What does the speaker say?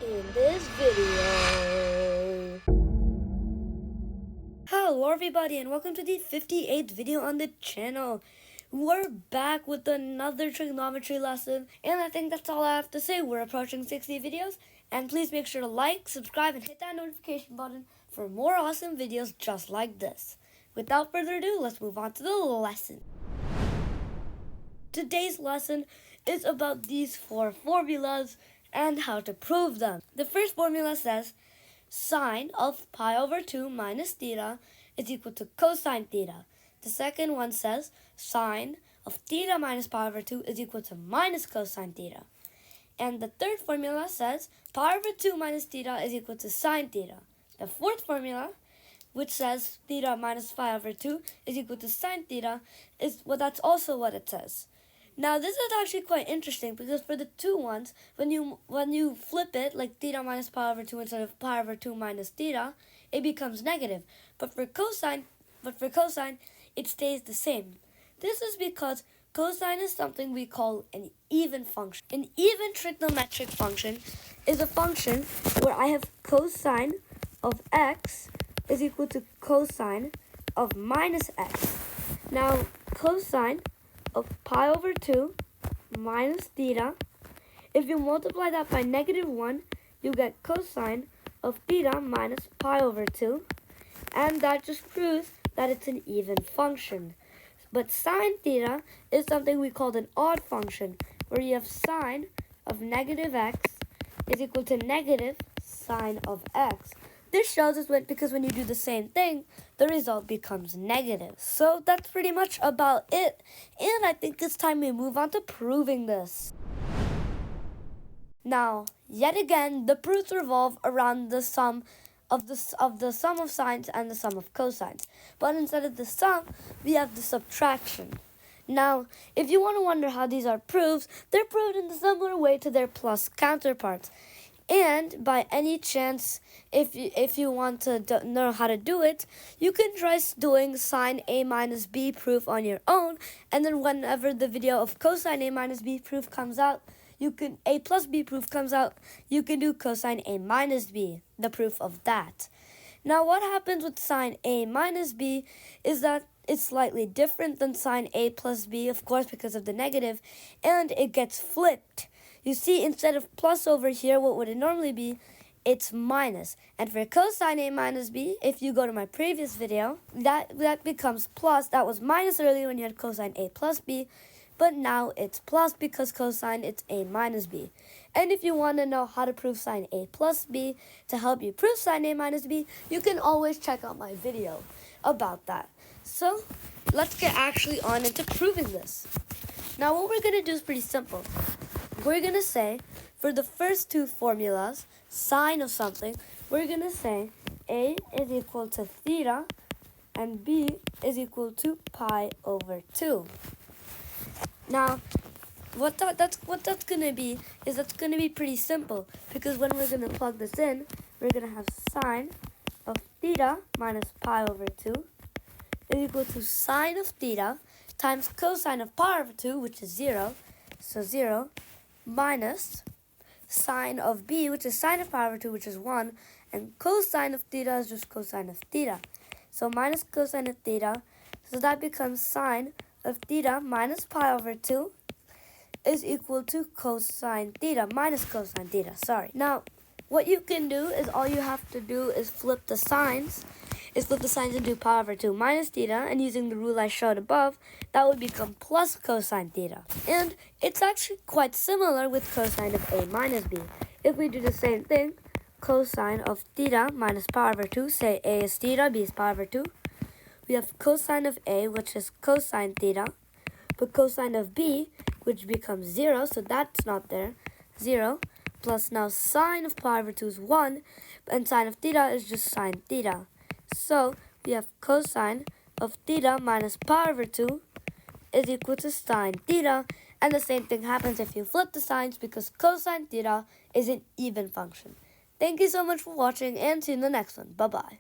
in this video. Hello everybody and welcome to the 58th video on the channel. We're back with another trigonometry lesson, and I think that's all I have to say. We're approaching 60 videos, and please make sure to like, subscribe, and hit that notification button for more awesome videos just like this. Without further ado, let's move on to the lesson. Today's lesson is about these four formulas and how to prove them. The first formula says sine of pi over 2 minus theta is equal to cosine theta. The second one says sine of theta minus pi over 2 is equal to minus cosine theta. And the third formula says pi over 2 minus theta is equal to sine theta. The fourth formula, which says theta minus pi over 2 is equal to sine theta, that's also what it says. Now this is actually quite interesting because for the two ones, when you flip it, like theta minus pi over 2 instead of pi over 2 minus theta, it becomes negative. But for cosine, it stays the same. This is because cosine is something we call an even function. An even trigonometric function is a function where I have cosine of x is equal to cosine of minus x. Now cosine of pi over 2 minus theta, if you multiply that by -1, you get cosine of theta minus pi over 2, and that just proves that it's an even function. But sine theta is something we call an odd function, where you have sine of negative x is equal to negative sine of x. This shows us because when you do the same thing, the result becomes negative. So that's pretty much about it. And I think it's time we move on to proving this. Now, yet again, the proofs revolve around the sum of the sum of sines and the sum of cosines. But instead of the sum, we have the subtraction. Now, if you want to wonder how these are proofs, they're proved in a similar way to their plus counterparts. And by any chance, if you want to know how to do it, you can try doing sine a minus b proof on your own, and then whenever the video of cosine a minus b proof comes out, a plus b proof comes out, you can do cosine a minus b, the proof of that. Now what happens with sine a minus b is that it's slightly different than sine a plus b, of course, because of the negative, and it gets flipped. You see, instead of plus over here, what would it normally be? It's minus. And for cosine a minus b, if you go to my previous video, that becomes plus. That was minus earlier when you had cosine a plus b, but now it's plus because cosine it's a minus b. And if you want to know how to prove sine a plus b to help you prove sine a minus b, you can always check out my video about that. So let's get actually on into proving this. Now what we're going to do is pretty simple. We're going to say, for the first two formulas, sine of something, we're going to say a is equal to theta and b is equal to pi over 2. Now, what that's going to be is that's going to be pretty simple, because when we're going to plug this in, we're going to have sine of theta minus pi over 2 is equal to sine of theta times cosine of pi over 2, which is 0, so 0, minus sine of b, which is sine of pi over 2, which is 1, and cosine of theta is just cosine of theta. So minus cosine of theta, so that becomes sine of theta minus pi over 2 is equal to cosine theta, minus cosine theta, sorry. Now, what you can do is all you have to do is flip the signs and do pi over 2 minus theta, and using the rule I showed above, that would become plus cosine theta. And it's actually quite similar with cosine of a minus b. If we do the same thing, cosine of theta minus pi over 2, say a is theta, b is pi over 2, we have cosine of a, which is cosine theta, but cosine of b, which becomes 0, so that's not there, 0, plus now sine of pi over 2 is 1, and sine of theta is just sine theta. So we have cosine of theta minus pi over 2 is equal to sine theta, and the same thing happens if you flip the signs because cosine theta is an even function. Thank you so much for watching, and see you in the next one. Bye-bye.